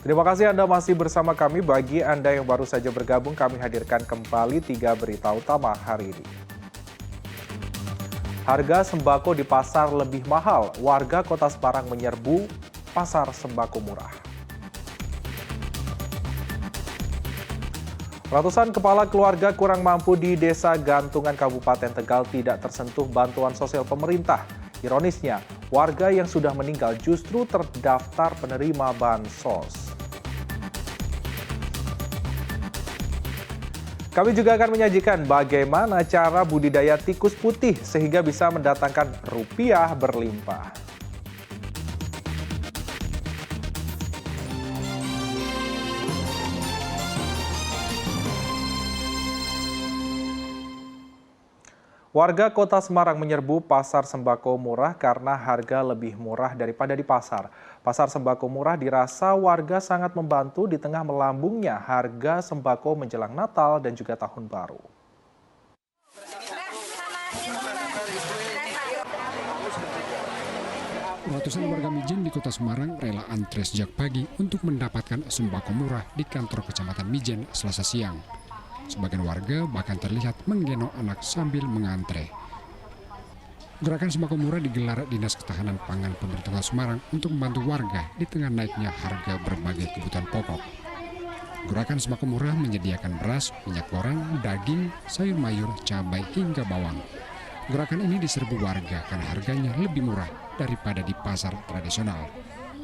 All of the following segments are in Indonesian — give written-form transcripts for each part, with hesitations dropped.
Terima kasih Anda masih bersama kami. Bagi Anda yang baru saja bergabung, kami hadirkan kembali 3 berita utama hari ini. Harga sembako di pasar lebih mahal. Warga Kota Semarang menyerbu pasar sembako murah. Ratusan kepala keluarga kurang mampu di Desa Gantungan Kabupaten Tegal tidak tersentuh bantuan sosial pemerintah. Ironisnya, warga yang sudah meninggal justru terdaftar penerima bansos. Kami juga akan menyajikan bagaimana cara budidaya tikus putih sehingga bisa mendatangkan rupiah berlimpah. Warga Kota Semarang menyerbu pasar sembako murah karena harga lebih murah daripada di pasar. Pasar sembako murah dirasa warga sangat membantu di tengah melambungnya harga sembako menjelang Natal dan juga Tahun Baru. Ratusan warga Mijen di Kota Semarang rela antre sejak pagi untuk mendapatkan sembako murah di kantor Kecamatan Mijen Selasa siang. Sebagian warga bahkan terlihat menggendong anak sambil mengantre. Gerakan sembako murah digelar Dinas Ketahanan Pangan Pemerintah Kota Semarang untuk membantu warga di tengah naiknya harga berbagai kebutuhan pokok. Gerakan sembako murah menyediakan beras, minyak goreng, daging, sayur mayur, cabai hingga bawang. Gerakan ini diserbu warga karena harganya lebih murah daripada di pasar tradisional.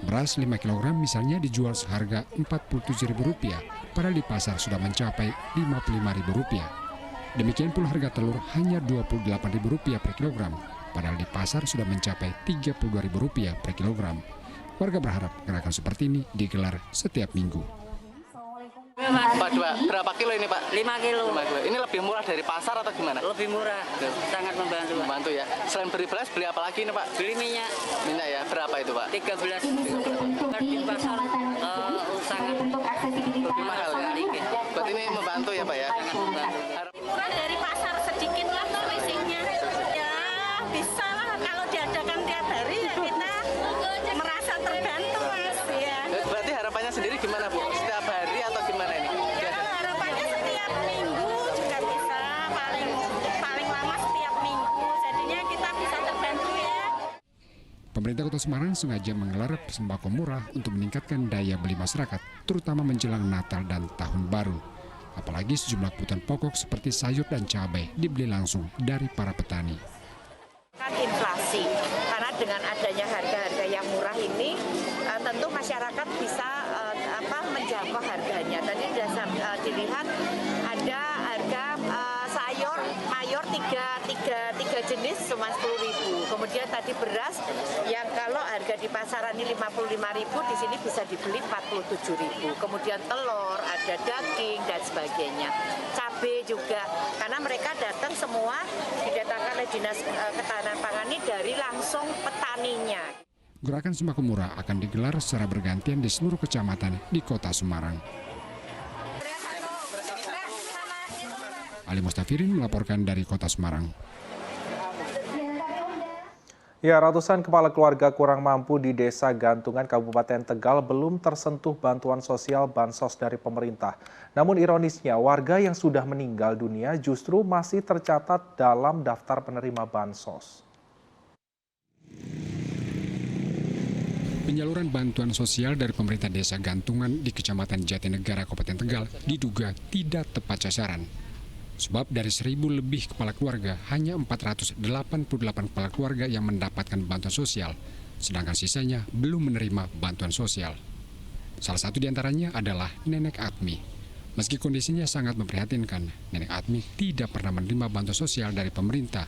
Beras 5 kg misalnya dijual seharga Rp47.000, padahal di pasar sudah mencapai Rp55.000. Demikian pula harga telur hanya Rp28.000 per kilogram, padahal di pasar sudah mencapai Rp32.000 per kilogram. Warga berharap gerakan seperti ini digelar setiap minggu. Pak, berapa kilo ini Pak? 5 kilo. 5 kilo. Ini lebih murah dari pasar atau gimana? Lebih murah, sangat membantu. Membantu ya. Selain beli beras, beli apa lagi ini Pak? Beli minyak. Minyak ya, berapa itu Pak? 13. Di pasar sangat Lebih mahal ya. Berarti ini membantu ya Pak ya? Sangat membantu. Murah dari pasar sedikit lah selisihnya. Ya bisa lah kalau diadakan tiap hari ya kita merasa terbantu Mas. Ya. Berarti harapannya sendiri gimana Bu? Setiap hari atau gimana ini? Ya harapannya setiap minggu juga bisa, paling lama setiap minggu. Jadinya kita bisa terbantu ya. Pemerintah Kota Semarang sengaja menggelar sembako murah untuk meningkatkan daya beli masyarakat, terutama menjelang Natal dan Tahun Baru. Apalagi sejumlah kebutuhan pokok seperti sayur dan cabai dibeli langsung dari para petani. Kan inflasi, karena dengan adanya harga-harga yang murah ini, tentu masyarakat bisa menjangkau harganya. Tadi sudah dilihat ada harga sayur mayor tiga jenis cuma 10.000. Kemudian tadi beras yang kalau harga di pasaran ini 55.000, di sini bisa dibeli 47.000. Kemudian telur, ada daging dan sebagainya. Cabai juga, karena mereka datang semua didatangkan oleh Dinas Ketahanan Pangan ini dari langsung petaninya. Gerakan sembako murah akan digelar secara bergantian di seluruh kecamatan di Kota Semarang. Ali Mustafirin melaporkan dari Kota Semarang. Ya, ratusan kepala keluarga kurang mampu di Desa Gantungan Kabupaten Tegal belum tersentuh bantuan sosial bansos dari pemerintah. Namun ironisnya, warga yang sudah meninggal dunia justru masih tercatat dalam daftar penerima bansos. Penyaluran bantuan sosial dari pemerintah Desa Gantungan di Kecamatan Jatinegara, Kabupaten Tegal diduga tidak tepat sasaran. Sebab dari 1.000 lebih kepala keluarga, hanya 488 kepala keluarga yang mendapatkan bantuan sosial, sedangkan sisanya belum menerima bantuan sosial. Salah satu di antaranya adalah Nenek Atmi. Meski kondisinya sangat memprihatinkan, Nenek Atmi tidak pernah menerima bantuan sosial dari pemerintah.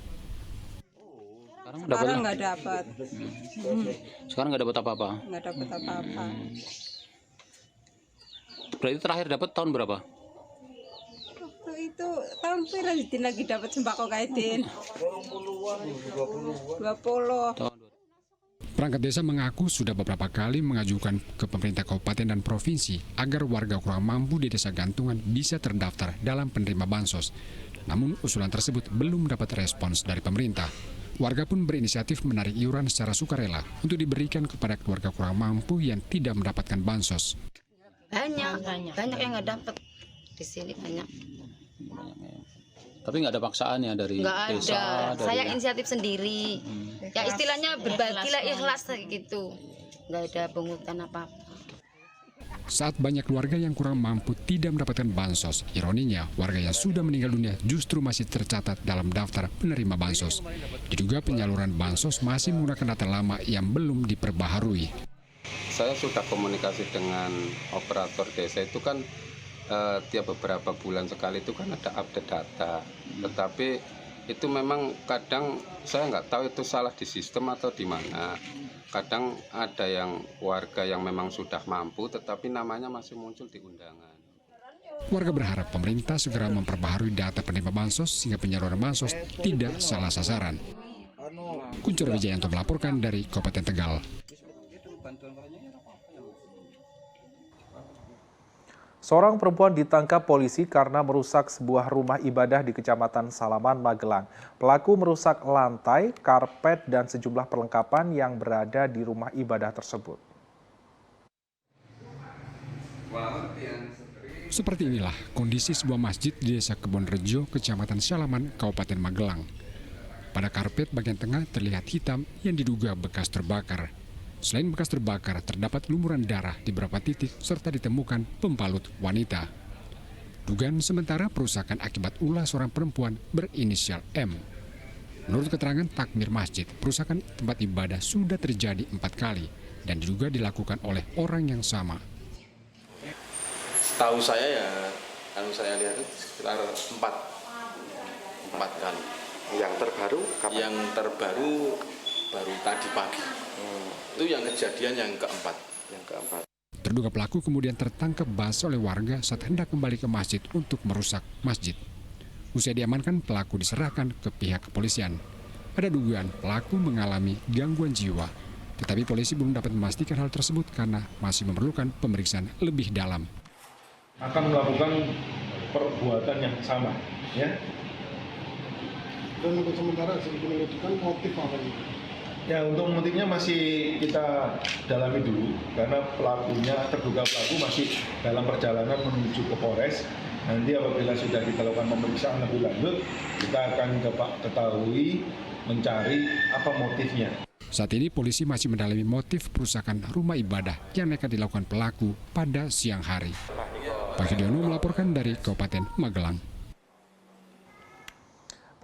Sekarang nggak dapat. Sekarang nggak dapat apa-apa? Nggak dapat apa-apa. Berarti terakhir dapat tahun berapa? Waktu itu tahun berapa lagi dapat sembako kaidin? 20. Tahun Perangkat desa mengaku sudah beberapa kali mengajukan ke pemerintah kabupaten dan provinsi agar warga kurang mampu di Desa Gantungan bisa terdaftar dalam penerima bansos. Namun usulan tersebut belum dapat respons dari pemerintah. Warga pun berinisiatif menarik iuran secara sukarela untuk diberikan kepada keluarga kurang mampu yang tidak mendapatkan bansos. Banyak yang nggak dapat di sini banyak. Tapi nggak ada paksaan ya dari Nggak desa? ada. Saya inisiatif sendiri. Ya istilahnya berbagilah ikhlas gitu. Nggak ada pungutan apa-apa. Saat banyak keluarga yang kurang mampu tidak mendapatkan bansos, ironinya warga yang sudah meninggal dunia justru masih tercatat dalam daftar penerima bansos. Diduga penyaluran bansos masih menggunakan data lama yang belum diperbaharui. Saya sudah komunikasi dengan operator desa itu kan tiap beberapa bulan sekali itu kan ada update data. Tetapi itu memang kadang saya nggak tahu itu salah di sistem atau di mana. Kadang ada yang warga yang memang sudah mampu tetapi namanya masih muncul di undangan. Warga berharap pemerintah segera memperbaharui data penerima bansos sehingga penyaluran bansos tidak salah sasaran. Kuncoro Wijayanto melaporkan dari Kabupaten Tegal. Seorang perempuan ditangkap polisi karena merusak sebuah rumah ibadah di Kecamatan Salaman, Magelang. Pelaku merusak lantai, karpet, dan sejumlah perlengkapan yang berada di rumah ibadah tersebut. Seperti inilah kondisi sebuah masjid di Desa Kebonrejo, Kecamatan Salaman, Kabupaten Magelang. Pada karpet bagian tengah terlihat hitam yang diduga bekas terbakar. Selain bekas terbakar, terdapat lumuran darah di beberapa titik serta ditemukan pembalut wanita. Dugaan sementara perusakan akibat ulah seorang perempuan berinisial M. Menurut keterangan takmir masjid, perusakan tempat ibadah sudah terjadi 4 kali dan diduga dilakukan oleh orang yang sama. Setahu saya ya, kalau saya lihat itu sekitar 4 kali. Yang terbaru kapan? Yang terbaru baru tadi pagi. Itu yang kejadian yang keempat. Terduga pelaku kemudian tertangkap basah oleh warga saat hendak kembali ke masjid untuk merusak masjid. Usai diamankan, pelaku diserahkan ke pihak kepolisian. Ada dugaan pelaku mengalami gangguan jiwa, tetapi polisi belum dapat memastikan hal tersebut karena masih memerlukan pemeriksaan lebih dalam. Akan melakukan perbuatan yang sama, ya. Dan untuk sementara penyelidikan motif apa ini? Ya, untuk motifnya masih kita dalami dulu karena terduga pelaku masih dalam perjalanan menuju ke Polres. Nanti apabila sudah kita lakukan pemeriksaan lebih lanjut, kita akan ketahui mencari apa motifnya. Saat ini polisi masih mendalami motif perusakan rumah ibadah yang nekat dilakukan pelaku pada siang hari. Pak Hidiono melaporkan dari Kabupaten Magelang.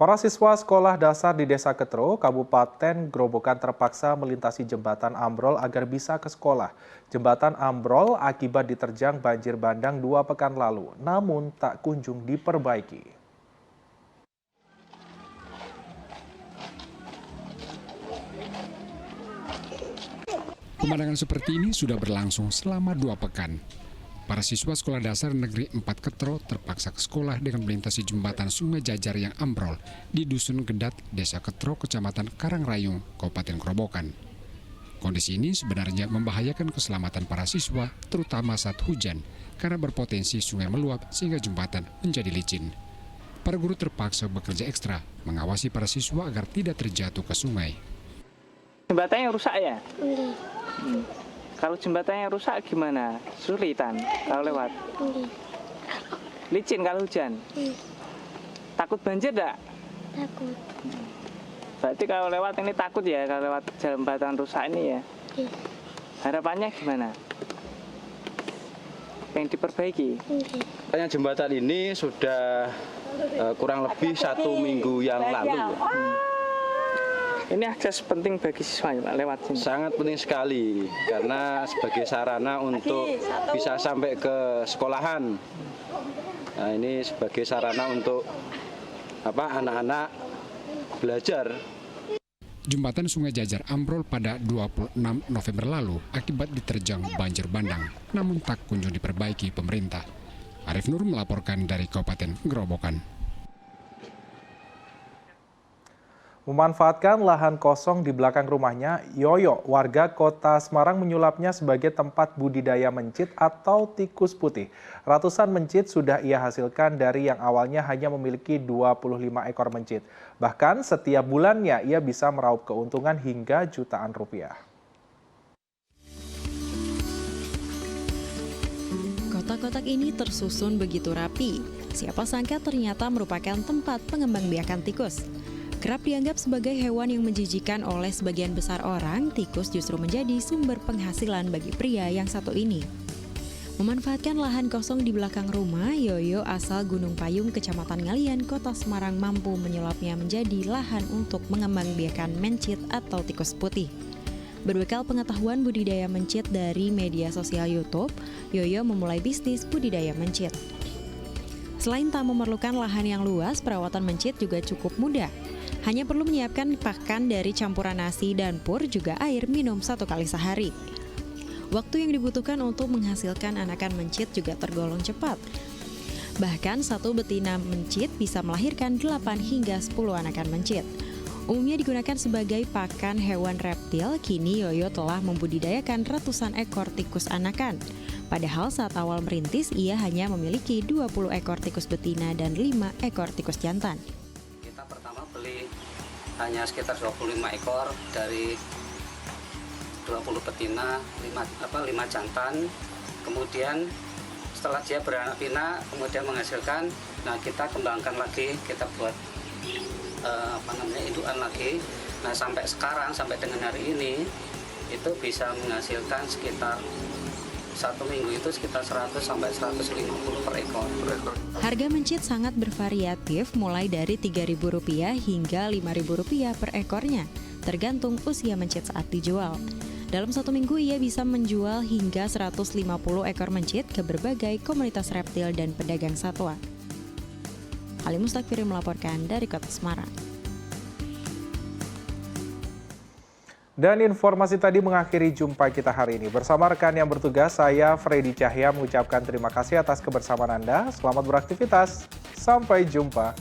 Para siswa sekolah dasar di Desa Ketro, Kabupaten Grobogan terpaksa melintasi jembatan ambrol agar bisa ke sekolah. Jembatan ambrol akibat diterjang banjir bandang 2 pekan lalu, namun tak kunjung diperbaiki. Pemandangan seperti ini sudah berlangsung selama 2 pekan. Para siswa sekolah dasar negeri 4 Ketro terpaksa ke sekolah dengan melintasi jembatan Sungai Jajar yang ambrol di Dusun Gedat, Desa Ketro, Kecamatan Karangrayung, Kabupaten Grobogan. Kondisi ini sebenarnya membahayakan keselamatan para siswa, terutama saat hujan, karena berpotensi sungai meluap sehingga jembatan menjadi licin. Para guru terpaksa bekerja ekstra, mengawasi para siswa agar tidak terjatuh ke sungai. Jembatannya rusak ya? Kalau jembatannya rusak gimana? Sulitan kalau lewat? Licin kalau hujan? Takut banjir enggak? Takut. Berarti kalau lewat ini takut ya, kalau lewat jembatan rusak ini ya? Harapannya gimana? Pengen diperbaiki? Jembatan ini sudah kurang lebih 1 minggu yang lalu. Ini akses penting bagi siswa ya Pak, lewat sini? Sangat penting sekali, karena sebagai sarana untuk bisa sampai ke sekolahan. Nah, ini sebagai sarana untuk anak-anak belajar. Jembatan Sungai Jajar ambrol pada 26 November lalu akibat diterjang banjir bandang, namun tak kunjung diperbaiki pemerintah. Arif Nur melaporkan dari Kabupaten Grobogan. Memanfaatkan lahan kosong di belakang rumahnya, Yoyo, warga Kota Semarang menyulapnya sebagai tempat budidaya mencit atau tikus putih. Ratusan mencit sudah ia hasilkan dari yang awalnya hanya memiliki 25 ekor mencit. Bahkan setiap bulannya ia bisa meraup keuntungan hingga jutaan rupiah. kotak ini tersusun begitu rapi. Siapa sangka ternyata merupakan tempat pengembangbiakan tikus. Kerap dianggap sebagai hewan yang menjijikan oleh sebagian besar orang, tikus justru menjadi sumber penghasilan bagi pria yang satu ini. Memanfaatkan lahan kosong di belakang rumah, Yoyo asal Gunung Payung, Kecamatan Ngalian, Kota Semarang mampu menyulapnya menjadi lahan untuk mengembangbiakan mencit atau tikus putih. Berbekal pengetahuan budidaya mencit dari media sosial YouTube, Yoyo memulai bisnis budidaya mencit. Selain tak memerlukan lahan yang luas, perawatan mencit juga cukup mudah. Hanya perlu menyiapkan pakan dari campuran nasi dan pur, juga air minum 1 kali sehari. Waktu yang dibutuhkan untuk menghasilkan anakan mencit juga tergolong cepat. Bahkan satu betina mencit bisa melahirkan 8 hingga 10 anakan mencit. Umumnya digunakan sebagai pakan hewan reptil, kini Yoyo telah membudidayakan ratusan ekor tikus anakan. Padahal saat awal merintis, ia hanya memiliki 20 ekor tikus betina dan 5 ekor tikus jantan. Kita pertama beli hanya sekitar 25 ekor dari 20 betina, 5 jantan. Kemudian setelah dia beranak pinak, kemudian menghasilkan, nah kita kembangkan lagi, kita buat indukan lagi. Nah sampai sekarang, sampai dengan hari ini, itu bisa menghasilkan sekitar 1 minggu itu sekitar 100 sampai 150 per ekor. Harga mencit sangat bervariatif, mulai dari Rp3.000 hingga Rp5.000 per ekornya, tergantung usia mencit saat dijual. Dalam 1 minggu ia bisa menjual hingga 150 ekor mencit ke berbagai komunitas reptil dan pedagang satwa. Ali Mustakfiri melaporkan dari Kota Semarang. Dan informasi tadi mengakhiri jumpa kita hari ini. Bersama rekan yang bertugas, saya Freddy Cahya mengucapkan terima kasih atas kebersamaan Anda. Selamat beraktivitas. Sampai jumpa.